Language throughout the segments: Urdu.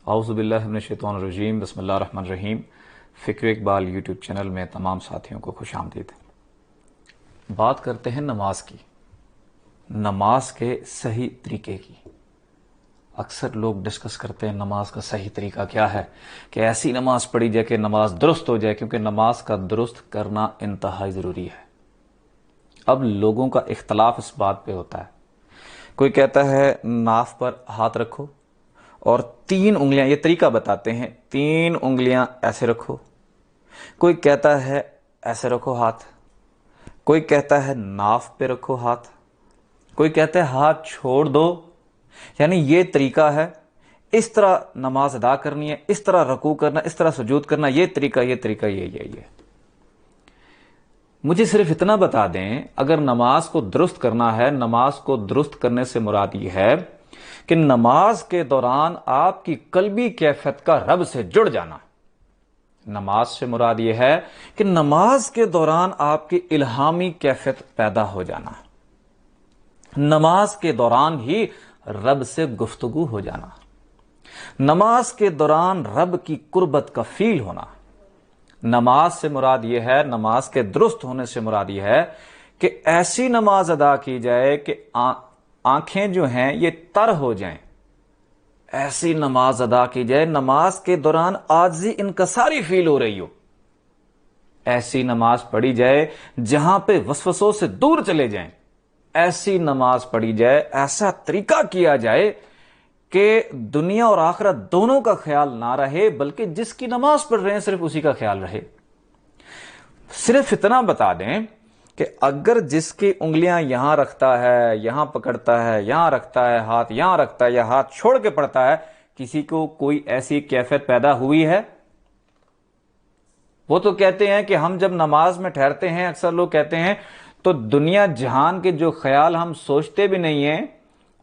اعوذ باللہ من الشیطان الرجیم، بسم اللہ الرحمن الرحیم۔ فکر اقبال یوٹیوب چینل میں تمام ساتھیوں کو خوش آمدید۔ بات کرتے ہیں نماز کی، نماز کے صحیح طریقے کی۔ اکثر لوگ ڈسکس کرتے ہیں نماز کا صحیح طریقہ کیا ہے، کہ ایسی نماز پڑھی جائے کہ نماز درست ہو جائے، کیونکہ نماز کا درست کرنا انتہائی ضروری ہے۔ اب لوگوں کا اختلاف اس بات پہ ہوتا ہے، کوئی کہتا ہے ناف پر ہاتھ رکھو اور 3 انگلیاں، یہ طریقہ بتاتے ہیں، 3 انگلیاں ایسے رکھو۔ کوئی کہتا ہے ایسے رکھو ہاتھ، کوئی کہتا ہے ناف پہ رکھو ہاتھ، کوئی کہتا ہے ہاتھ چھوڑ دو، یعنی یہ طریقہ ہے، اس طرح نماز ادا کرنی ہے، اس طرح رکوع کرنا، اس طرح سجود کرنا، یہ طریقہ یہ۔ مجھے صرف اتنا بتا دیں، اگر نماز کو درست کرنا ہے، نماز کو درست کرنے سے مراد یہ ہے کہ نماز کے دوران آپ کی قلبی کیفیت کا رب سے جڑ جانا۔ نماز سے مراد یہ ہے کہ نماز کے دوران آپ کی الہامی کیفیت پیدا ہو جانا، نماز کے دوران ہی رب سے گفتگو ہو جانا، نماز کے دوران رب کی قربت کا فیل ہونا۔ نماز سے مراد یہ ہے، نماز کے درست ہونے سے مراد یہ ہے کہ ایسی نماز ادا کی جائے کہ آنکھیں جو ہیں یہ تر ہو جائیں، ایسی نماز ادا کی جائے نماز کے دوران عاجزی انکساری فیل ہو رہی ہو، ایسی نماز پڑھی جائے جہاں پہ وسوسوں سے دور چلے جائیں، ایسی نماز پڑھی جائے، ایسا طریقہ کیا جائے کہ دنیا اور آخرت دونوں کا خیال نہ رہے، بلکہ جس کی نماز پڑھ رہے ہیں صرف اسی کا خیال رہے۔ صرف اتنا بتا دیں کہ اگر جس کی انگلیاں یہاں رکھتا ہے، یہاں پکڑتا ہے، یہاں رکھتا ہے ہاتھ، یہاں رکھتا ہے یا ہاتھ چھوڑ کے پڑتا ہے، کسی کو کوئی ایسی کیفیت پیدا ہوئی ہے؟ وہ تو کہتے ہیں کہ ہم جب نماز میں ٹھہرتے ہیں، اکثر لوگ کہتے ہیں تو دنیا جہان کے جو خیال ہم سوچتے بھی نہیں ہیں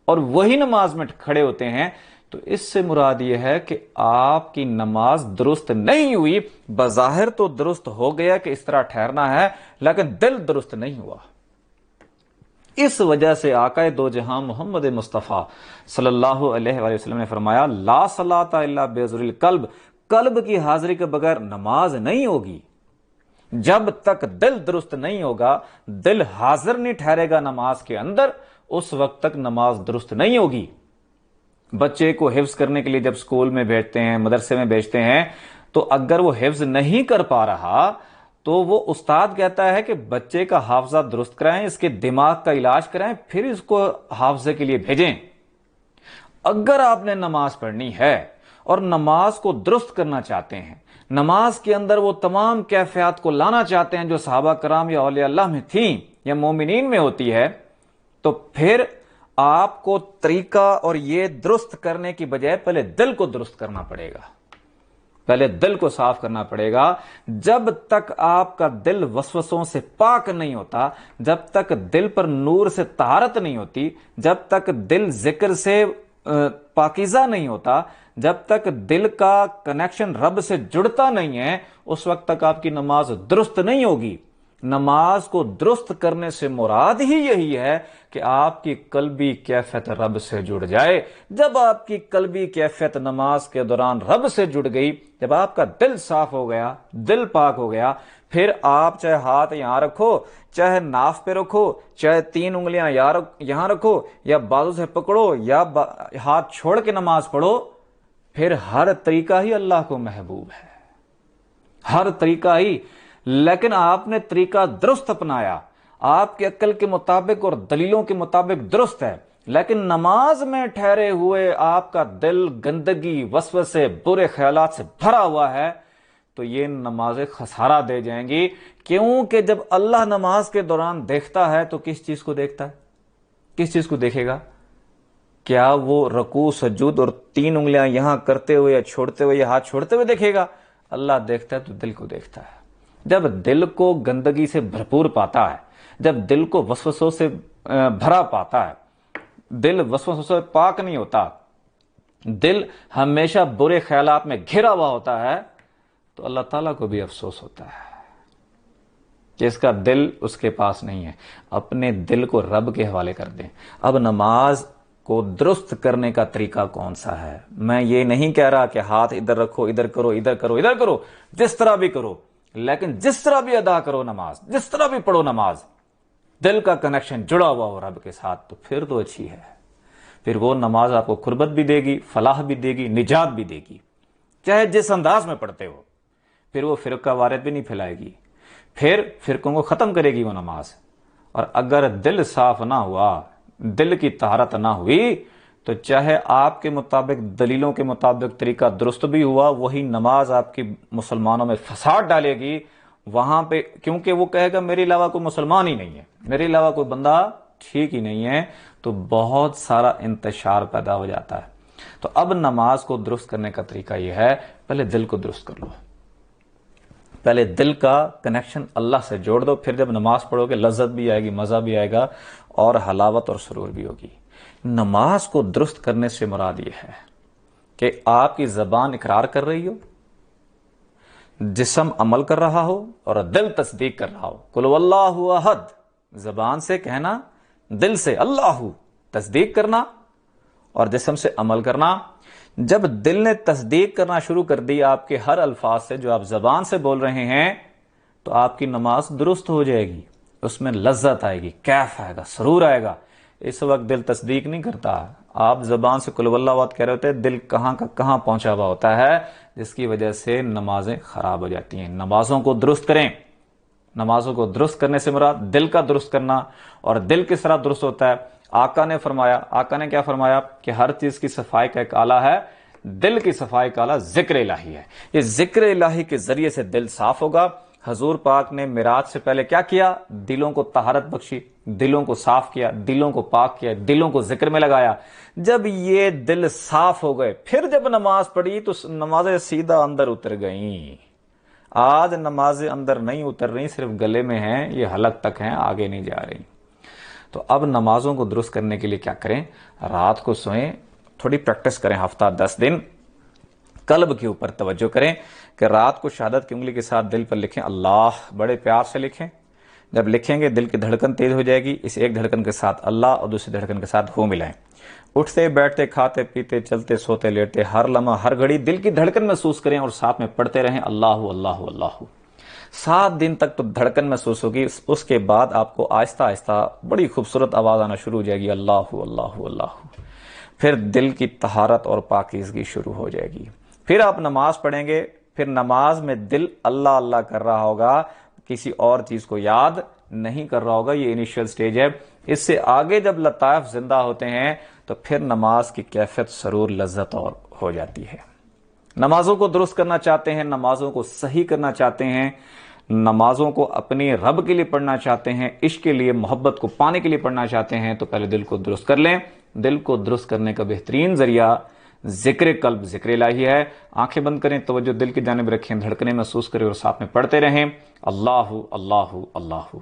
اور وہی نماز میں کھڑے ہوتے ہیں، تو اس سے مراد یہ ہے کہ آپ کی نماز درست نہیں ہوئی۔ بظاہر تو درست ہو گیا کہ اس طرح ٹھہرنا ہے، لیکن دل درست نہیں ہوا۔ اس وجہ سے آقا دو جہاں محمد مصطفیٰ صلی اللہ علیہ وآلہ وسلم نے فرمایا، لا صلاۃ الا بحضور القلب، قلب کی حاضری کے بغیر نماز نہیں ہوگی۔ جب تک دل درست نہیں ہوگا، دل حاضر نہیں ٹھہرے گا نماز کے اندر، اس وقت تک نماز درست نہیں ہوگی۔ بچے کو حفظ کرنے کے لیے جب اسکول میں بھیجتے ہیں، مدرسے میں بھیجتے ہیں، تو اگر وہ حفظ نہیں کر پا رہا تو وہ استاد کہتا ہے کہ بچے کا حافظہ درست کرائیں، اس کے دماغ کا علاج کرائیں، پھر اس کو حافظے کے لیے بھیجیں۔ اگر آپ نے نماز پڑھنی ہے اور نماز کو درست کرنا چاہتے ہیں، نماز کے اندر وہ تمام کیفیات کو لانا چاہتے ہیں جو صحابہ کرام یا اولیاء اللہ میں تھیں یا مومنین میں ہوتی ہے، تو پھر آپ کو طریقہ اور یہ درست کرنے کی بجائے پہلے دل کو درست کرنا پڑے گا، پہلے دل کو صاف کرنا پڑے گا۔ جب تک آپ کا دل وسوسوں سے پاک نہیں ہوتا، جب تک دل پر نور سے طہارت نہیں ہوتی، جب تک دل ذکر سے پاکیزہ نہیں ہوتا، جب تک دل کا کنیکشن رب سے جڑتا نہیں ہے، اس وقت تک آپ کی نماز درست نہیں ہوگی۔ نماز کو درست کرنے سے مراد ہی یہی ہے کہ آپ کی قلبی کیفیت رب سے جڑ جائے۔ جب آپ کی قلبی کیفیت نماز کے دوران رب سے جڑ گئی، جب آپ کا دل صاف ہو گیا، دل پاک ہو گیا، پھر آپ چاہے ہاتھ یہاں رکھو، چاہے ناف پہ رکھو، چاہے 3 انگلیاں یہاں رکھو، یا بازو سے پکڑو، یا ہاتھ چھوڑ کے نماز پڑھو، پھر ہر طریقہ ہی اللہ کو محبوب ہے، ہر طریقہ ہی۔ لیکن آپ نے طریقہ درست اپنایا، آپ کے عقل کے مطابق اور دلیلوں کے مطابق درست ہے، لیکن نماز میں ٹھہرے ہوئے آپ کا دل گندگی، وسوسے، برے خیالات سے بھرا ہوا ہے، تو یہ نمازیں خسارہ دے جائیں گی۔ کیونکہ جب اللہ نماز کے دوران دیکھتا ہے تو کس چیز کو دیکھتا ہے؟ کس چیز کو دیکھے گا؟ کیا وہ رکوع سجود اور 3 انگلیاں یہاں کرتے ہوئے یا چھوڑتے ہوئے یا ہاتھ چھوڑتے ہوئے دیکھے گا؟ اللہ دیکھتا ہے تو دل کو دیکھتا ہے۔ جب دل کو گندگی سے بھرپور پاتا ہے، جب دل کو وسوسوں سے بھرا پاتا ہے، دل وسوسوں سے پاک نہیں ہوتا، دل ہمیشہ برے خیالات میں گھرا ہوا ہوتا ہے، تو اللہ تعالیٰ کو بھی افسوس ہوتا ہے کہ اس کا دل اس کے پاس نہیں ہے۔ اپنے دل کو رب کے حوالے کر دیں۔ اب نماز کو درست کرنے کا طریقہ کون سا ہے؟ میں یہ نہیں کہہ رہا کہ ہاتھ ادھر رکھو، ادھر کرو، ادھر کرو، ادھر کرو، جس طرح بھی کرو، لیکن جس طرح بھی ادا کرو نماز، جس طرح بھی پڑھو نماز، دل کا کنیکشن جڑا ہوا ہو رب کے ساتھ، تو پھر تو اچھی ہے. پھر وہ نماز آپ کو قربت بھی دے گی، فلاح بھی دے گی، نجات بھی دے گی، چاہے جس انداز میں پڑھتے ہو. پھر وہ فرقہ وارث بھی نہیں پھیلائے گی، پھر فرقوں کو ختم کرے گی وہ نماز. اور اگر دل صاف نہ ہوا، دل کی طہارت نہ ہوئی، تو چاہے آپ کے مطابق، دلیلوں کے مطابق طریقہ درست بھی ہوا، وہی نماز آپ کی مسلمانوں میں فساد ڈالے گی وہاں پہ، کیونکہ وہ کہے گا میرے علاوہ کوئی مسلمان ہی نہیں ہے، میرے علاوہ کوئی بندہ ٹھیک ہی نہیں ہے، تو بہت سارا انتشار پیدا ہو جاتا ہے. تو اب نماز کو درست کرنے کا طریقہ یہ ہے، پہلے دل کو درست کر لو، پہلے دل کا کنیکشن اللہ سے جوڑ دو. پھر جب نماز پڑھو گے لذت بھی آئے گی، مزہ بھی آئے گا، اور حلاوت اور سرور بھی ہوگی. نماز کو درست کرنے سے مراد یہ ہے کہ آپ کی زبان اقرار کر رہی ہو، جسم عمل کر رہا ہو، اور دل تصدیق کر رہا ہو. قل هو اللہ احد، زبان سے کہنا، دل سے اللہ تصدیق کرنا، اور جسم سے عمل کرنا. جب دل نے تصدیق کرنا شروع کر دی آپ کے ہر الفاظ سے جو آپ زبان سے بول رہے ہیں، تو آپ کی نماز درست ہو جائے گی، اس میں لذت آئے گی، کیف آئے گا، سرور آئے گا. اس وقت دل تصدیق نہیں کرتا، آپ زبان سے قل واللہ احد کہہ رہے ہوتے، دل کہاں کا کہاں پہنچا ہوا ہوتا ہے، جس کی وجہ سے نمازیں خراب ہو جاتی ہیں. نمازوں کو درست کریں. نمازوں کو درست کرنے سے مراد دل کا درست کرنا. اور دل کس طرح درست ہوتا ہے؟ آقا نے فرمایا، آقا نے کیا فرمایا کہ ہر چیز کی صفائی کا ایک آلہ ہے، دل کی صفائی کا آلہ ذکر الہی ہے. یہ ذکر الہی کے ذریعے سے دل صاف ہوگا. حضور پاک نے معراج سے پہلے کیا کیا؟ دلوں کو طہارت بخشی، دلوں کو صاف کیا، دلوں کو پاک کیا، دلوں کو ذکر میں لگایا. جب یہ دل صاف ہو گئے، پھر جب نماز پڑھی تو نمازیں سیدھا اندر اتر گئیں. آج نمازیں اندر نہیں اتر رہی، صرف گلے میں ہیں، یہ حلق تک ہیں، آگے نہیں جا رہی. تو اب نمازوں کو درست کرنے کے لیے کیا کریں؟ رات کو سوئیں، تھوڑی پریکٹس کریں، ہفتہ 10 دن قلب کے اوپر توجہ کریں کہ رات کو شہادت کی انگلی کے ساتھ دل پر لکھیں اللہ، بڑے پیار سے لکھیں. جب لکھیں گے دل کی دھڑکن تیز ہو جائے گی، اس ایک دھڑکن کے ساتھ اللہ اور دوسری دھڑکن کے ساتھ ہو ملائیں. اٹھتے بیٹھتے کھاتے پیتے چلتے سوتے لیٹتے ہر لمحہ ہر گھڑی دل کی دھڑکن محسوس کریں اور ساتھ میں پڑھتے رہیں اللہ اللہ اللہ. 7 دن تک تو دھڑکن محسوس ہوگی. اس کے بعد آپ کو آہستہ آہستہ بڑی خوبصورت آواز آنا شروع ہو جائے گی اللہ اللہ اللہ. پھر دل کی طہارت اور پاکیزگی شروع ہو جائے گی. پھر آپ نماز پڑھیں گے، پھر نماز میں دل اللہ اللہ کر رہا ہوگا، کسی اور چیز کو یاد نہیں کر رہا ہوگا. یہ انیشیل سٹیج ہے. اس سے آگے جب لطائف زندہ ہوتے ہیں تو پھر نماز کی کیفیت سرور لذت اور ہو جاتی ہے. نمازوں کو درست کرنا چاہتے ہیں، نمازوں کو صحیح کرنا چاہتے ہیں، نمازوں کو اپنی رب کے لیے پڑھنا چاہتے ہیں، عشق کے لیے، محبت کو پانے کے لیے پڑھنا چاہتے ہیں، تو پہلے دل کو درست کر لیں. دل کو درست کرنے کا بہترین ذریعہ ذکر قلب، ذکر الہی ہے. آنکھیں بند کریں، توجہ دل کی جانب رکھیں، دھڑکنے محسوس کریں اور ساتھ میں پڑھتے رہیں اللہ اللہ اللہ.